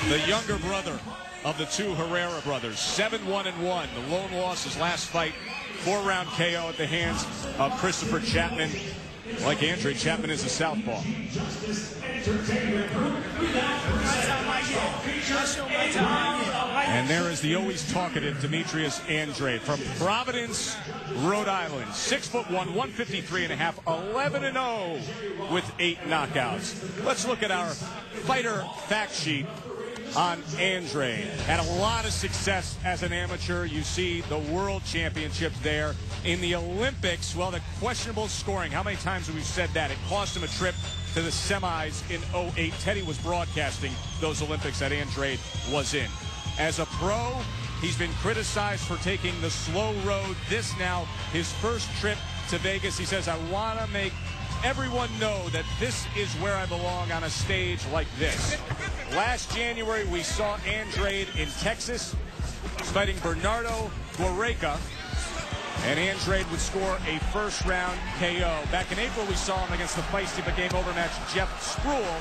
The younger brother of the two Herrera brothers, 7-1-1. The lone loss his last fight, 4-round KO at the hands of Christopher Chapman. Like Andre, Chapman is a southpaw. And there is the always talkative Demetrius Andrade from Providence, Rhode Island. 6'1", 153.5, 11-0 with 8 knockouts. Let's look at our fighter fact sheet on Andrade. Had a lot of success as an amateur. You see the World Championships there. In the Olympics, well, the questionable scoring. How many times have we said that? It cost him a trip to the semis in 08. Teddy was broadcasting those Olympics that Andrade was in. As a pro, he's been criticized for taking the slow road. This now, his first trip to Vegas. He says, I want to make everyone know that this is where I belong on a stage like this. Last January, we saw Andrade in Texas. He's fighting Bernardo Guareca. And Andrade would score a first-round KO. Back in April, we saw him against the feisty but game-over match Jeff Spruill.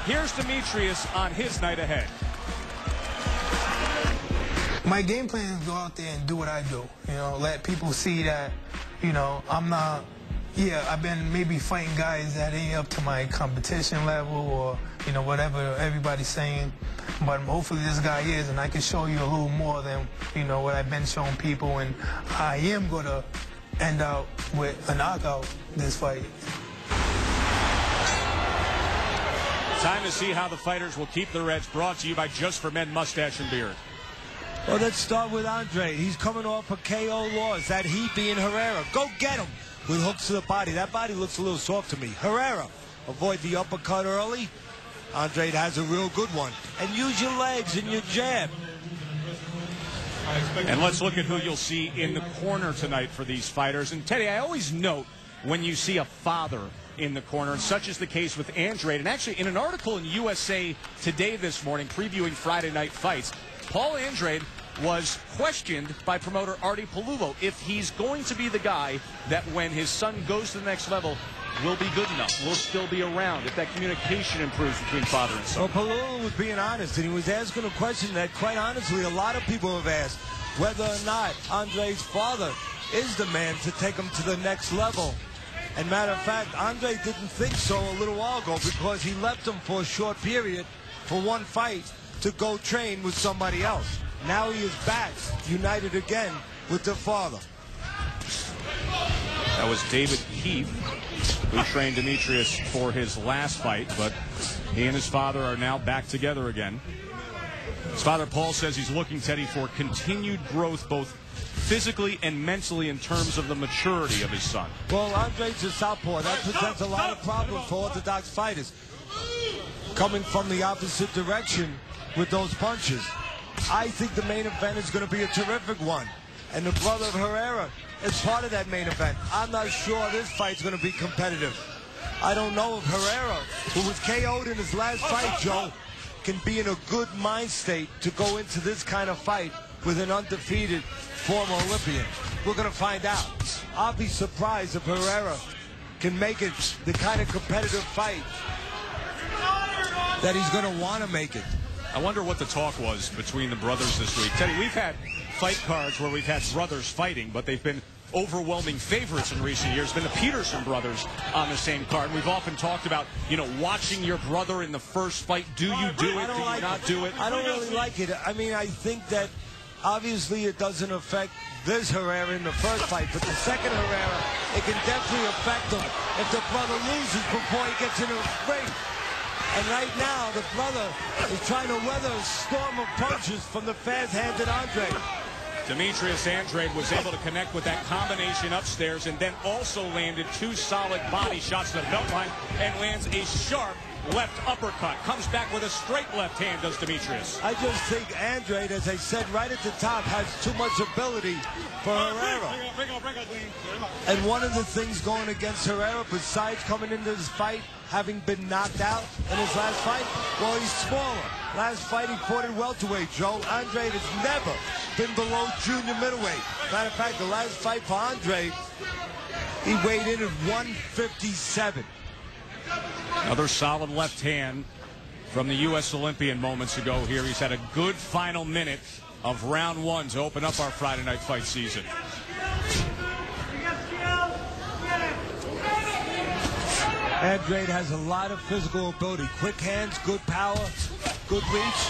Here's Demetrius on his night ahead. My game plan is go out there and do what I do. You know, let people see that, you know, I'm not... Yeah, I've been maybe fighting guys that ain't up to my competition level or, you know, whatever everybody's saying. But hopefully this guy is, and I can show you a little more than, you know, what I've been showing people. And I am going to end up with a knockout this fight. Time to see how the fighters will keep their edge. Brought to you by Just for Men Mustache and Beard. Well, let's start with Andrade. He's coming off a KO loss. That heat being Herrera. Go get him with hooks to the body. That body looks a little soft to me. Herrera, avoid the uppercut early. Andrade has a real good one. And use your legs and your jab. And let's look at who you'll see in the corner tonight for these fighters. And Teddy, I always note when you see a father in the corner, and such is the case with Andrade. And actually, in an article in USA Today this morning, previewing Friday night fights, Paul Andrade was questioned by promoter Artie Palullo if he's going to be the guy that when his son goes to the next level will be good enough, will still be around, if that communication improves between father and son. Well, Palullo was being honest, and he was asking a question that, quite honestly, a lot of people have asked, whether or not Andrade's father is the man to take him to the next level. And matter of fact, Andrade didn't think so a little while ago because he left him for a short period for one fight to go train with somebody else. Now he is back, united again with their father. That was David Keefe, who trained Demetrius for his last fight, but he and his father are now back together again. His father, Paul, says he's looking, Teddy, for continued growth both physically and mentally in terms of the maturity of his son. Well, Andrade's a southpaw. That presents a lot of problems for orthodox fighters. Coming from the opposite direction with those punches. I think the main event is going to be a terrific one. And the brother of Herrera is part of that main event. I'm not sure this fight's going to be competitive. I don't know if Herrera, who was KO'd in his last fight, Joe, can be in a good mind state to go into this kind of fight with an undefeated former Olympian. We're going to find out. I'll be surprised if Herrera can make it the kind of competitive fight that he's going to want to make it. I wonder what the talk was between the brothers this week. Teddy, we've had fight cards where we've had brothers fighting, but they've been overwhelming favorites in recent years. Been the Peterson brothers on the same card. We've often talked about, you know, watching your brother in the first fight. Do you do it? Do you not do it? I don't really like it. I mean, I think that obviously it doesn't affect this Herrera in the first fight, but the second Herrera, it can definitely affect him if the brother loses before he gets into the ring. And right now, the brother is trying to weather a storm of punches from the fast-handed Andrade. Demetrius Andrade was able to connect with that combination upstairs and then also landed 2 solid body shots to the belt line and lands a sharp left uppercut. Comes back with a straight left hand, does Demetrius. I just think Andrade, as I said right at the top, has too much ability for Herrera. And one of the things going against Herrera, besides coming into this fight, having been knocked out in his last fight, well, he's smaller. Last fight, he fought at welterweight, Joe. Andrade has never been below junior middleweight. Matter of fact, the last fight for Andrade, he weighed in at 157. Another solid left hand from the U.S. Olympian moments ago here. He's had a good final minute of round one to open up our Friday night fight season. Andrade has a lot of physical ability. Quick hands, good power, good reach.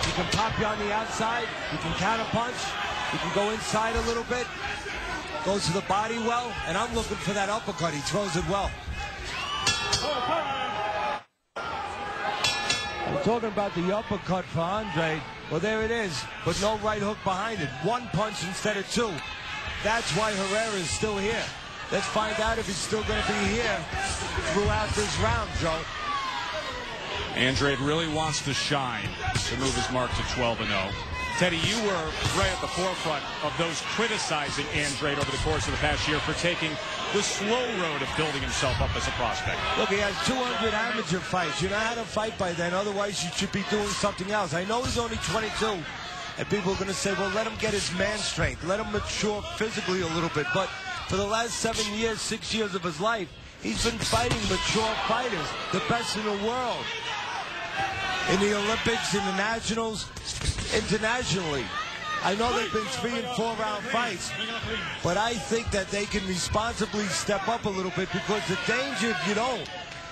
He can pop you on the outside. He can counterpunch. He can go inside a little bit. Goes to the body well. And I'm looking for that uppercut. He throws it well. I'm talking about the uppercut for Andrade. Well, there it is, but no right hook behind it. One punch instead of two. That's why Herrera is still here. Let's find out if he's still going to be here throughout this round, Joe. Andrade really wants to shine to move his mark to 12-0. Teddy, you were right at the forefront of those criticizing Andrade over the course of the past year for taking the slow road of building himself up as a prospect. Look, he has 200 amateur fights. You know how to fight by then. Otherwise, you should be doing something else. I know he's only 22, and people are going to say, well, let him get his man strength. Let him mature physically a little bit. But for the last 7 years, 6 years of his life, he's been fighting mature fighters, the best in the world. In the Olympics, in the Nationals, internationally. I know they've been 3- and 4-round fights, but I think that they can responsibly step up a little bit, because the danger, if you don't,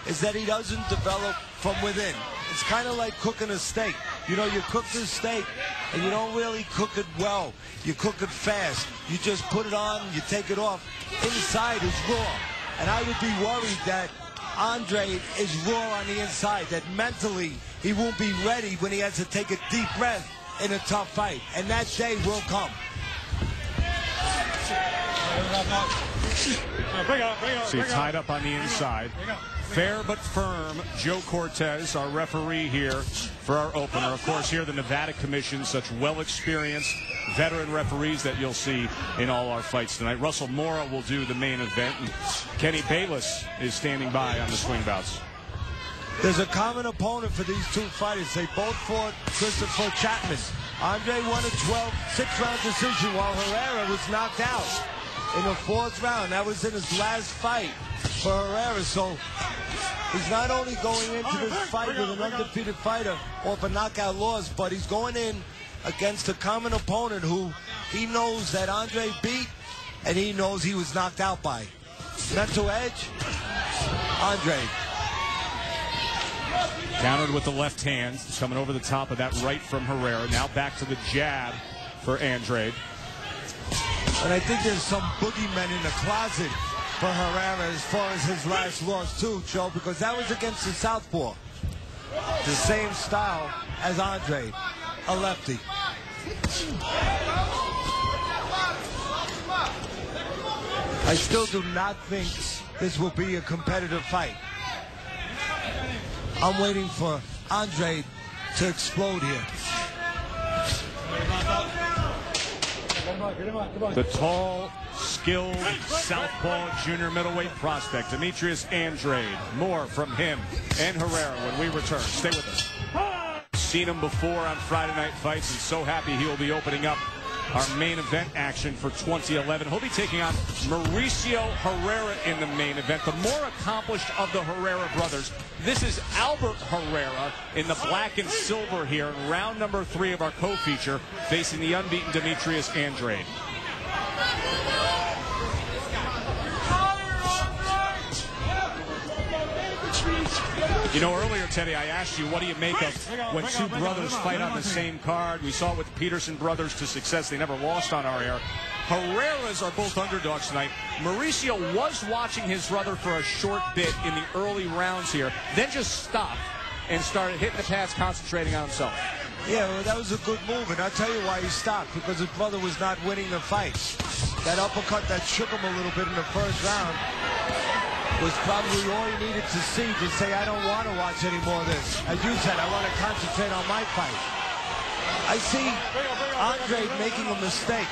is that he doesn't develop from within. It's kind of like cooking a steak. You know, you cook the steak, and you don't really cook it well. You cook it fast. You just put it on, you take it off. Inside is raw. And I would be worried that Andrade is raw on the inside, that mentally he won't be ready when he has to take a deep breath in a tough fight. And that day will come. See, tied up on the inside. Fair but firm, Joe Cortez, our referee here for our opener. Of course, here the Nevada Commission, such well-experienced veteran referees that you'll see in all our fights tonight. Russell Mora will do the main event, and Kenny Bayless is standing by on the swing bouts. There's a common opponent for these two fighters. They both fought Christopher Chapman. Andrade won a 6-round decision while Herrera was knocked out in the 4th round. That was in his last fight for Herrera. So he's not only going into this fight with an undefeated fighter off a knockout loss, but he's going in against a common opponent who he knows that Andrade beat, and he knows he was knocked out by. Mental edge, Andrade. Countered with the left hand. He's coming over the top of that right from Herrera. Now back to the jab for Andrade. And I think there's some boogeymen in the closet for Herrera as far as his last loss too, Joe, because that was against the southpaw. The same style as Andrade, a lefty. I still do not think this will be a competitive fight. I'm waiting for Andrade to explode here. The tall, skilled southpaw junior middleweight prospect, Demetrius Andrade. More from him and Herrera when we return. Stay with us. Seen him before on Friday Night Fights, and so happy he will be opening up our main event action for 2011. He'll be taking on Mauricio Herrera in the main event, the more accomplished of the Herrera brothers. This is Albert Herrera in the black and silver here in round number 3 of our co-feature, facing the unbeaten Demetrius Andrade. You know, earlier, Teddy, I asked you, what do you make of when two brothers fight on the same card? We saw it with the Peterson brothers to success. They never lost on our air. Herrera's are both underdogs tonight. Mauricio was watching his brother for a short bit in the early rounds here, then just stopped and started hitting the pads, concentrating on himself. Yeah, well, that was a good move, and I'll tell you why he stopped, because his brother was not winning the fight. That uppercut that shook him a little bit in the 1st round was probably all he needed to see to say, I don't want to watch any more of this. As you said, I want to concentrate on my fight. I see Andrade making a mistake,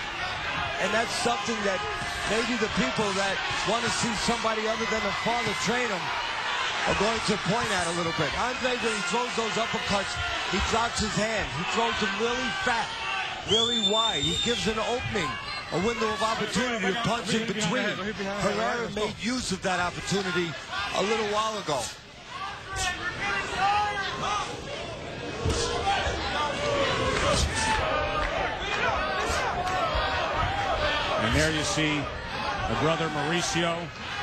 and that's something that maybe the people that want to see somebody other than a father train him are going to point at a little bit. Andrade, when he throws those uppercuts, he drops his hand. He throws them really fat, really wide. He gives an opening, a window of opportunity to punch in between. Herrera made use of that opportunity a little while ago. And there you see the brother Mauricio,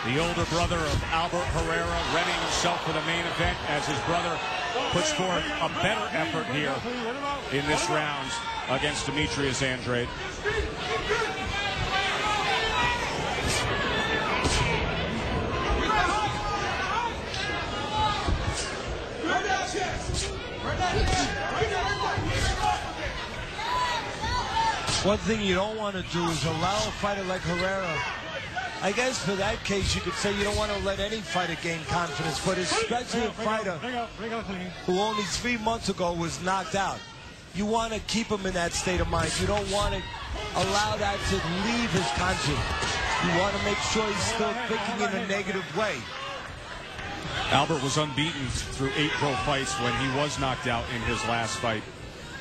the older brother of Alberto Herrera, readying himself for the main event as his brother puts forth a better effort here in this round against Demetrius Andrade. One thing you don't want to do is allow a fighter like Herrera. I guess for that case, you could say you don't want to let any fighter gain confidence, but especially a fighter who only 3 months ago was knocked out. You want to keep him in that state of mind. You don't want to allow that to leave his conscience. You want to make sure he's still thinking in a negative way. Albert was unbeaten through 8 pro fights when he was knocked out in his last fight.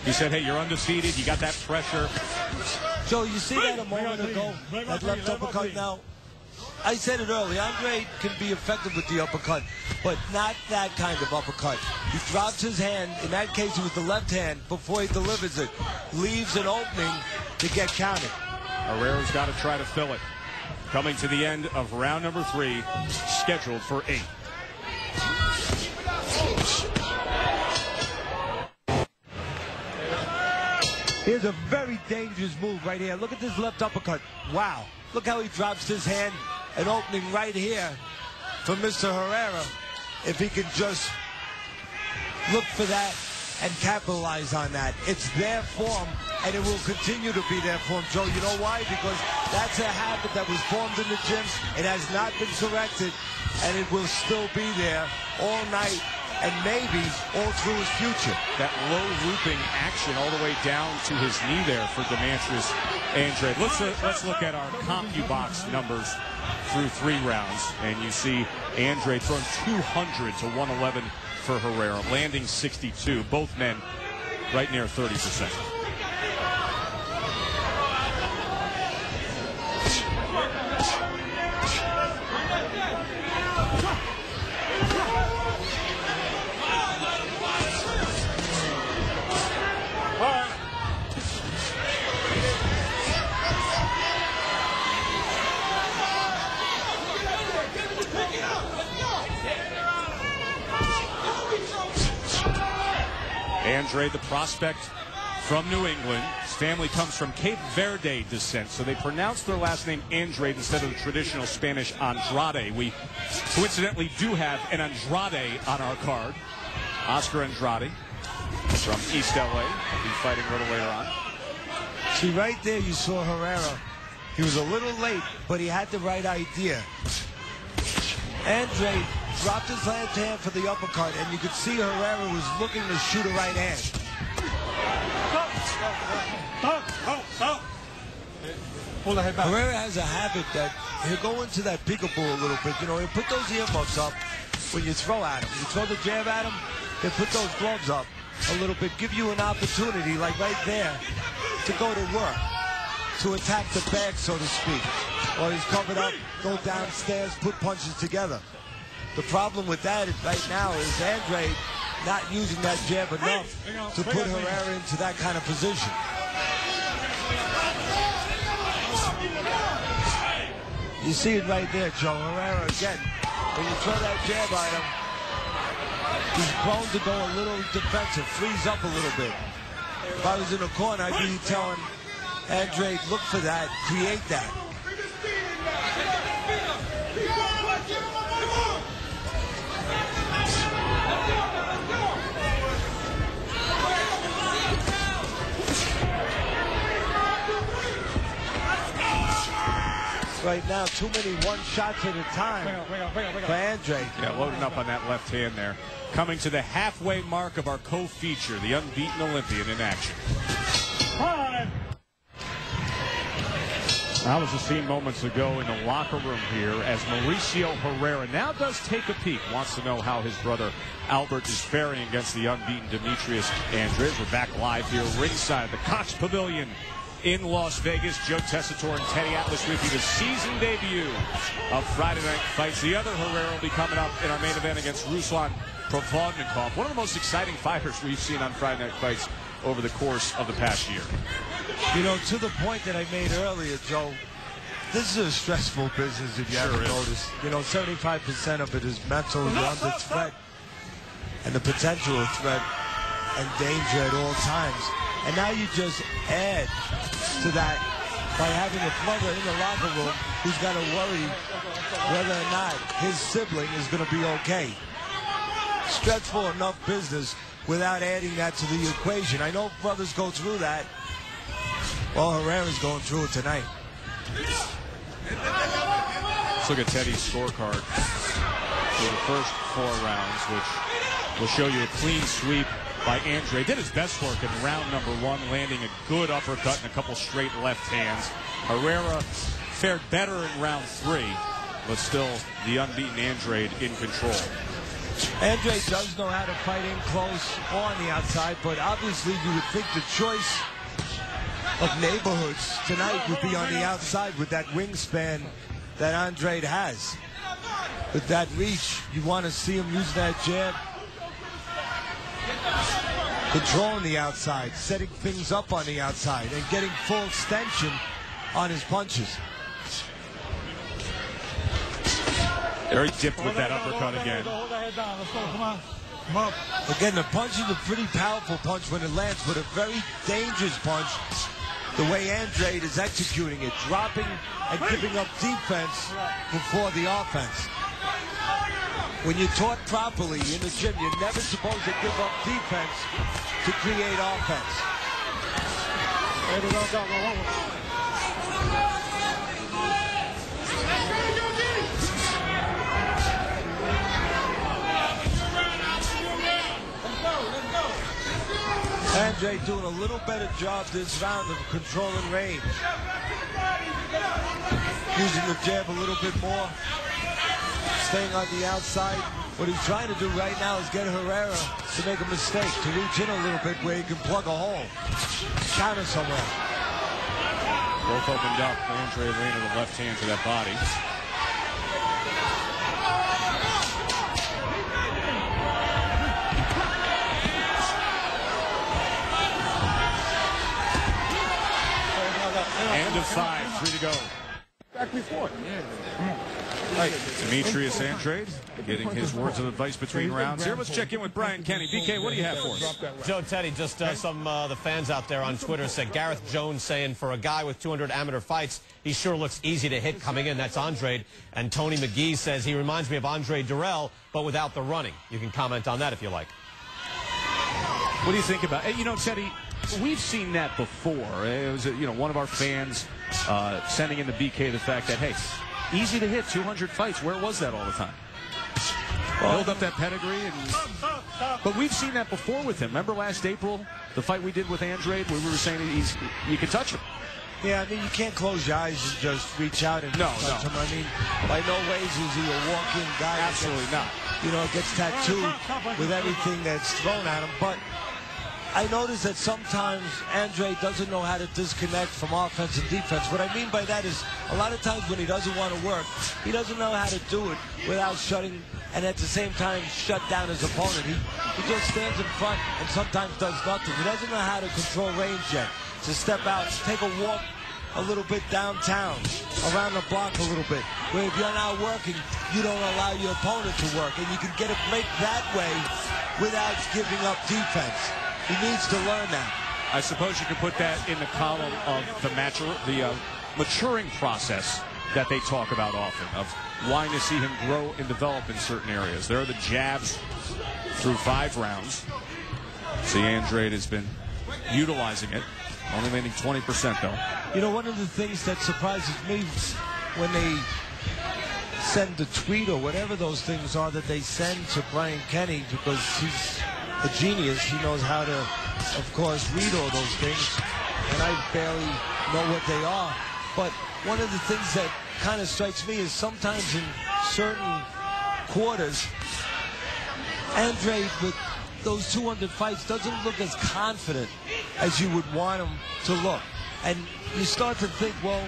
He said, hey, you're undefeated. You got that pressure. Joe, you see that a moment ago, that left uppercut now? I said it earlier, Andrade can be effective with the uppercut, but not that kind of uppercut. He drops his hand, in that case it was the left hand, before he delivers it. Leaves an opening to get counted. Herrera's got to try to fill it. Coming to the end of round number 3, scheduled for 8. Here's a very dangerous move right here. Look at this left uppercut. Wow. Look how he drops his hand. An opening right here for Mr. Herrera. If he can just look for that and capitalize on that. It's their form, and it will continue to be their form, Joe. You know why? Because that's a habit that was formed in the gym. It has not been corrected, and it will still be there all night, and maybe all through his future. That low looping action all the way down to his knee there for Demetrius Andrade. Let's look at our CompuBox numbers through 3 rounds, and you see Andrade throwing 200 to 111 for Herrera, landing 62. Both men right near 30%. Andrade, the prospect from New England. His family comes from Cape Verde descent, so they pronounce their last name Andrade instead of the traditional Spanish Andrade. We coincidentally do have an Andrade on our card. Oscar Andrade from East LA. He'll be fighting a little later on. See, right there you saw Herrera. He was a little late, but he had the right idea. Andrade dropped his left hand for the uppercut, and you could see Herrera was looking to shoot a right hand. Herrera has a habit that he'll go into that peekaboo a little bit. You know, he'll put those earmuffs up when you throw at him. You throw the jab at him, he'll put those gloves up a little bit, give you an opportunity, like right there, to go to work, to attack the bag, so to speak. Or he's covered up, go downstairs, put punches together. The problem with that right now is Andrade not using that jab enough to put Herrera into that kind of position. You see it right there, Joe. Herrera again. When you throw that jab at him, he's prone to go a little defensive, freeze up a little bit. If I was in the corner, I'd be telling Andrade, look for that, create that. Right now, too many one shots at a time for Andrade. Yeah, loading up on that left hand there. Coming to the halfway mark of our co-feature, the unbeaten Olympian in action. That was the scene moments ago in the locker room here as Mauricio Herrera now does take a peek. Wants to know how his brother Albert is faring against the unbeaten Demetrius Andrade. We're back live here ringside at the Cox Pavilion in Las Vegas. Joe Tessitore and Teddy Atlas with you. The season debut of Friday Night Fights. The other Herrera will be coming up in our main event against Ruslan Provodnikov, one of the most exciting fighters we've seen on Friday Night Fights over the course of the past year. You know, to the point that I made earlier, Joe, this is a stressful business if you haven't noticed. You know, 75% of it is mental. You're under threat and the potential of threat and danger at all times. And now you just add to that by having a mother in the locker room who's got to worry whether or not his sibling is going to be okay. Stressful enough business without adding that to the equation. I know brothers go through that. Well, Herrera's going through it tonight. Let's look at Teddy's scorecard for the first 4 rounds, which will show you a clean sweep by Andrade. Did his best work in round number 1, landing a good uppercut and a couple straight left hands. Herrera fared better in round 3, but still the unbeaten Andrade in control. Andrade does know how to fight in close or on the outside, but obviously you would think the choice of neighborhoods tonight would be on the outside with that wingspan that Andrade has. With that reach, you want to see him use that jab. Controlling the outside, setting things up on the outside, and getting full extension on his punches. Very dipped with that uppercut again. Again, the punch is a pretty powerful punch when it lands, but a very dangerous punch the way Andrade is executing it, dropping and giving up defense before the offense. When you're taught properly in the gym, you're never supposed to give up defense to create offense. Andrade doing a little better job this round of controlling range. Using the jab a little bit more. Staying on the outside. What he's trying to do right now is get Herrera to make a mistake, to reach in a little bit where he can plug a hole. Counter somewhere. Both opened up. Andrade landed the left hand to that body. End of 5, 3 to go. Back before. Demetrius Andrade getting his words of advice between rounds here. Let's check in with Brian Kenny. BK, what do you have for us? Joe, Teddy, just some the fans out there on Twitter said Gareth Jones saying for a guy with 200 amateur fights, he sure looks easy to hit coming in. That's Andrade. And Tony McGee says he reminds me of Andre Durrell, but without the running. You can comment on that if you like. What do you think about it? You know, Teddy, we've seen that before. It was, one of our fans sending in the BK the fact that, hey, easy to hit, 200 fights. Where was that all the time? Build up that pedigree. But we've seen that before with him. Remember last April, the fight we did with Andrade, where we were saying you can touch him. Yeah, I mean, you can't close your eyes and just reach out and touch him. I mean, by no ways is he a walk-in guy. Absolutely not. Gets tattooed with everything that's thrown at him. But I notice that sometimes Andrade doesn't know how to disconnect from offense and defense. What I mean by that is a lot of times when he doesn't want to work, he doesn't know how to do it without shutting and at the same time shut down his opponent. He just stands in front and sometimes does nothing. He doesn't know how to control range yet. To step out, take a walk a little bit downtown, around the block a little bit, where if you're not working, you don't allow your opponent to work, and you can get a break that way without giving up defense. He needs to learn that. I suppose you could put that in the column of the maturing process that they talk about often, of wanting to see him grow and develop in certain areas. There are the jabs through 5 rounds. See, Andrade has been utilizing it, only landing 20% though. One of the things that surprises me when they send the tweet or whatever those things are that they send to Brian Kenny, because he's a genius. He knows how to, of course, read all those things, and I barely know what they are. But one of the things that kind of strikes me is sometimes in certain quarters, Andrade with those 200 fights doesn't look as confident as you would want him to look. And you start to think, well,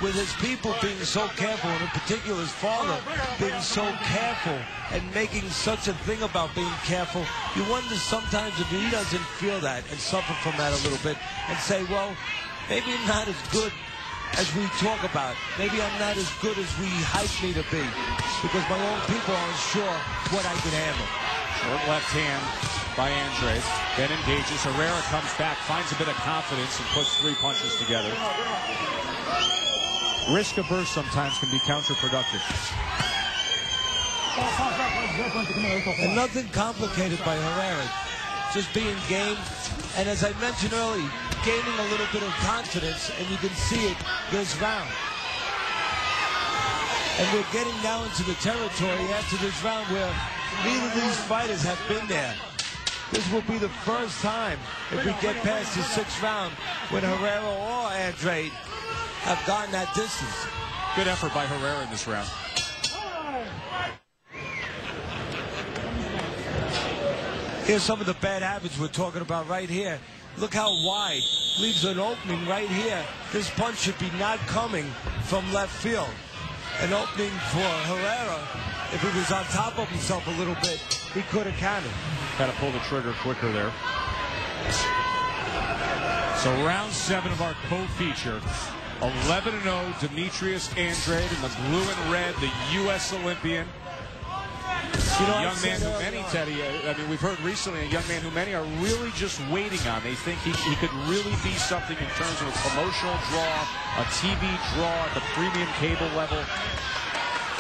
with his people being so careful, and in particular his father being so careful and making such a thing about being careful, you wonder sometimes if he doesn't feel that and suffer from that a little bit and say, well, maybe I'm not as good as we talk about. Maybe I'm not as good as we hype me to be, because my own people aren't sure what I can handle. Short left hand by Andrade. Then engages. Herrera comes back, finds a bit of confidence, and puts 3 punches together. Risk averse sometimes can be counterproductive. And nothing complicated by Herrera. Just being game. And as I mentioned earlier, gaining a little bit of confidence, and you can see it this round. And we're getting now into the territory after this round where neither of these fighters have been there. This will be the first time, if we get past the 6th round, when Herrera or Andrade have gotten that distance. Good effort by Herrera in this round. Here's some of the bad habits we're talking about right here. Look how wide. Leaves an opening right here. This punch should be not coming from left field. An opening for Herrera. If he was on top of himself a little bit, he could have countered. Got to pull the trigger quicker there. So round 7 of our co-feature. 11-0 Demetrius Andrade in the blue and red, the U.S. Olympian. You know, a young man who many, Teddy, I mean, we've heard recently, a young man who many are really just waiting on. They think he could really be something in terms of a promotional draw, a TV draw at the premium cable level.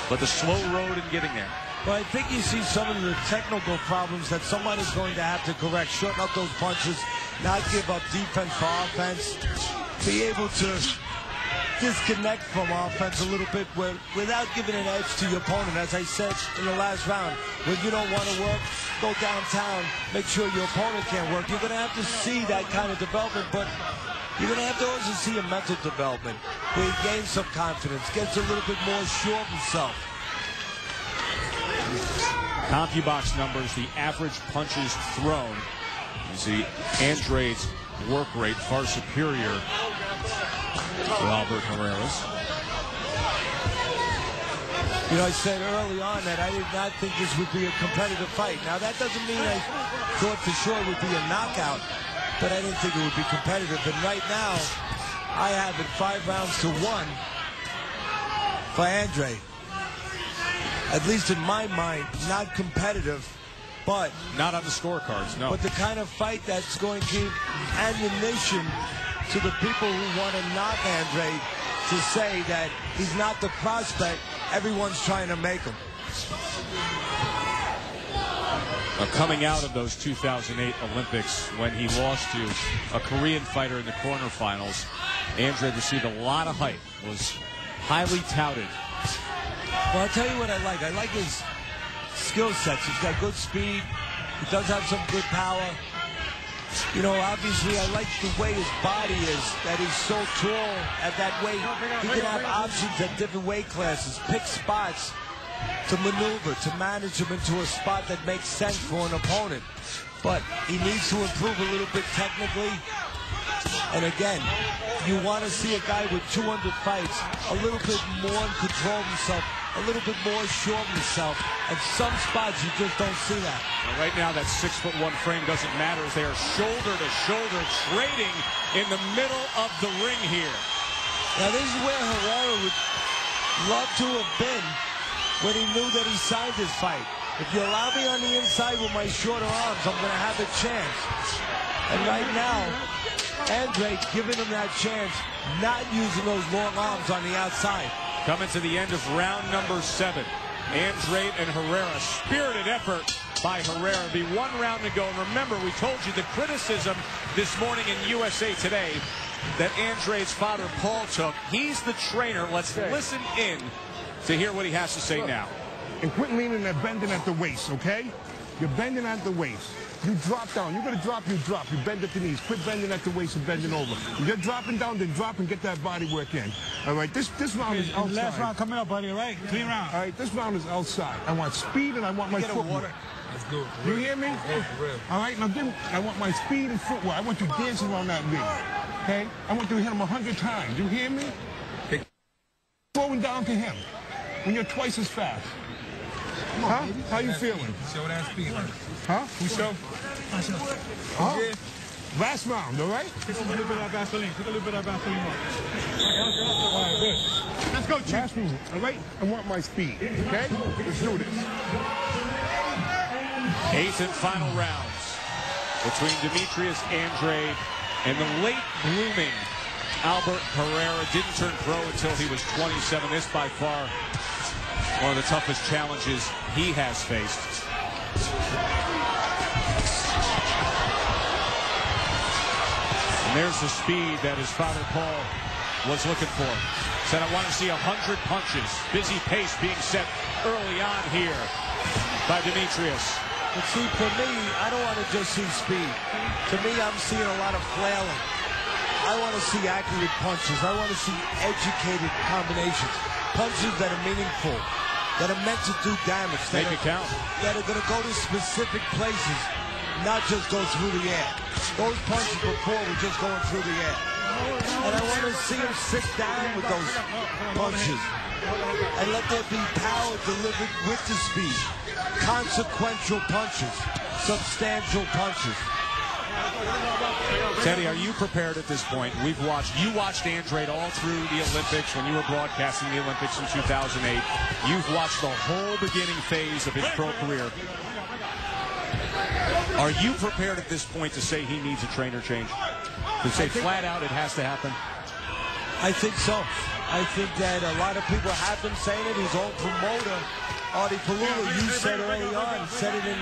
But the slow road in getting there. Well, I think you see some of the technical problems that somebody's going to have to correct. Shorten up those punches, not give up defense for offense, be able to disconnect from offense a little bit without giving an edge to your opponent. As I said in the last round, when you don't want to work, go downtown, make sure your opponent can't work. You're going to have to see that kind of development, but you're going to have to also see a mental development where he gains some confidence, gets a little bit more sure of himself. CompuBox numbers, the average punches thrown. You see Andrade's work rate far superior to Alberto Herrera's. You know, I said early on that I did not think this would be a competitive fight. Now, that doesn't mean I thought for sure it would be a knockout, but I didn't think it would be competitive. And right now, I have it 5 rounds to 1 for Andrade. At least in my mind, not competitive, but not on the scorecards, no. But the kind of fight that's going to give ammunition to the people who want to knock Andrade to say that he's not the prospect everyone's trying to make him. Coming out of those 2008 Olympics when he lost to a Korean fighter in the quarterfinals, Andrade received a lot of hype, was highly touted. Well, I'll tell you what I like. I like his skill sets. He's got good speed. He does have some good power. You know, obviously, I like the way his body is, that he's so tall at that weight. He can have options at different weight classes, pick spots to maneuver, to manage him into a spot that makes sense for an opponent. But he needs to improve a little bit technically. And again, you want to see a guy with 200 fights, a little bit more in control of himself, a little bit more sure of himself. At some spots, you just don't see that. Well, right now, that 6'1" frame doesn't matter as they are shoulder to shoulder, trading in the middle of the ring here. Now, this is where Herrera would love to have been when he knew that he signed this fight. If you allow me on the inside with my shorter arms, I'm going to have a chance. And right now, Andrade giving him that chance, not using those long arms on the outside. Coming to the end of round number 7. Andrade and Herrera. Spirited effort by Herrera. Be 1 round to go. And remember, we told you the criticism this morning in USA Today that Andrade's father, Paul, took. He's the trainer. Let's listen in to hear what he has to say now. And quit leaning and bending at the waist, okay? You're bending at the waist. You drop down. You're going to drop, you drop. You bend at the knees. Quit bending at the waist and bending over. If you're dropping down, then drop and get that body work in. All right, this round is outside. Last round coming up, buddy, all right? Clean round. All right, this round is outside. I want speed and I want my footwork. Let's do it. You hear me? All right, now then I want my speed and footwork. I want you dancing around that ring, okay? I want you to hit him 100 times. You hear me? down to him when you're twice as fast? Huh? How you feeling? Show that speed. Huh? We show? Huh? Yeah. Last round, all right? Take a little bit of Vaseline. Take a little bit of Vaseline. All right, good. Let's go, Chief. Last round, all right? I want my speed, okay? Let's do this. Eighth and final rounds between Demetrius Andrade and the late blooming Albert Herrera. Didn't turn pro until he was 27. This by far one of the toughest challenges he has faced. And there's the speed that his father Paul was looking for. Said, I want to see 100 punches. Busy pace being set early on here by Demetrius. But see, for me, I don't want to just see speed. To me, I'm seeing a lot of flailing. I want to see accurate punches. I want to see educated combinations. Punches that are meaningful, that are meant to do damage. Make it count. That are going to go to specific places, not just go through the air. Those punches before were just going through the air. And I want to see him sit down with those punches and let there be power delivered with the speed. Consequential punches, substantial punches. Teddy, are you prepared at this point? You watched Andrade all through the Olympics when you were broadcasting the Olympics in 2008. You've watched the whole beginning phase of his pro career. Are you prepared at this point to say he needs a trainer change? To say flat out it has to happen? I think so. I think that a lot of people have been saying it. His own promoter, Artie Palula, you said early on, said it in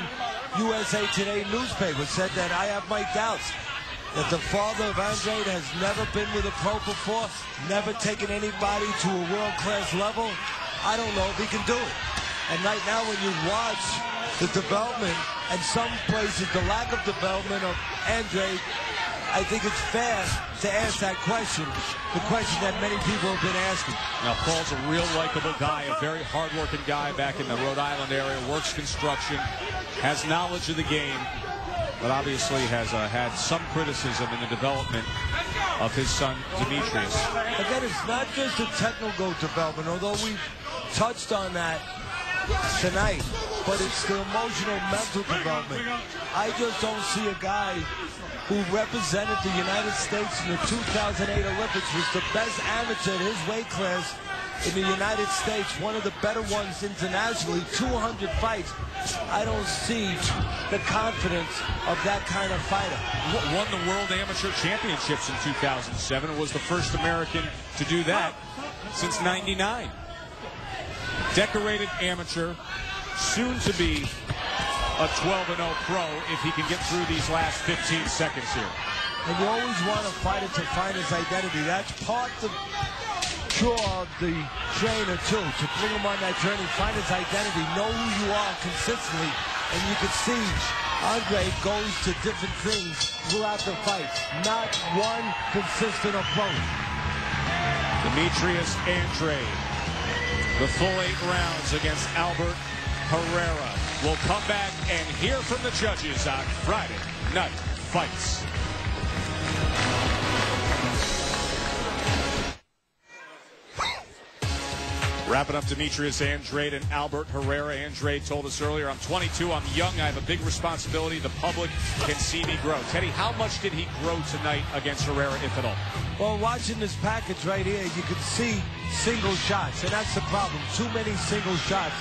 USA Today newspaper, said that I have my doubts that the father of Andrade has never been with a pro before, never taken anybody to a world-class level. I don't know if he can do it. And right now when you watch the development, and some places the lack of development of Andrade, I think it's fair to ask that question, the question that many people have been asking. Now, Paul's a real likable guy, a very hard-working guy back in the Rhode Island area, works construction, has knowledge of the game, but obviously has had some criticism in the development of his son, Demetrius. Again, it's not just the technical development, although we've touched on that tonight, but it's the emotional, mental development. I just don't see a guy who represented the United States in the 2008 Olympics, was the best amateur in his weight class in the United States, one of the better ones internationally, 200 fights. I don't see the confidence of that kind of fighter. Won the World Amateur Championships in 2007, was the first American to do that since '99. Decorated amateur, soon to be a 12-0 pro if he can get through these last 15 seconds here. And you always want a fighter to find his identity. That's part of the chore of the trainer, too, to bring him on that journey, find his identity, know who you are consistently. And you can see Andrade goes to different things throughout the fight. Not one consistent approach. Demetrius Andrade, the full 8 rounds against Albert Herrera. We'll come back and hear from the judges on Friday Night Fights. Wrapping up Demetrius Andrade and Albert Herrera. Andrade told us earlier, I'm 22, I'm young, I have a big responsibility. The public can see me grow. Teddy, how much did he grow tonight against Herrera, if at all? Well, watching this package right here, you can see single shots, and that's the problem. Too many single shots.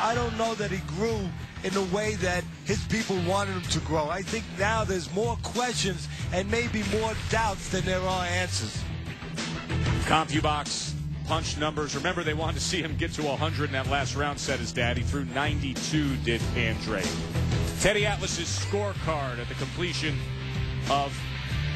I don't know that he grew in the way that his people wanted him to grow. I think now there's more questions and maybe more doubts than there are answers. CompuBox punch numbers. Remember, they wanted to see him get to 100 in that last round, said his dad. He threw 92, did Andrade. Teddy Atlas's scorecard at the completion of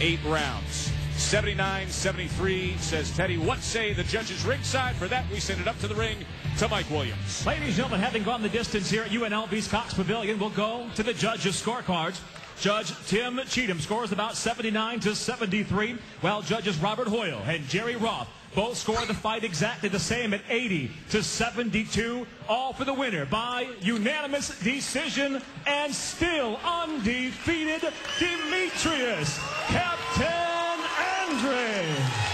8 rounds. 79-73, says Teddy. What say the judges ringside? For that, we send it up to the ring to Mike Williams. Ladies and gentlemen, having gone the distance here at UNLV's Cox Pavilion, we'll go to the judges' scorecards. Judge Tim Cheatham scores about 79-73, while judges Robert Hoyle and Jerry Roth both score the fight exactly the same at 80-72, all for the winner by unanimous decision and still undefeated Demetrius Captain Andrade.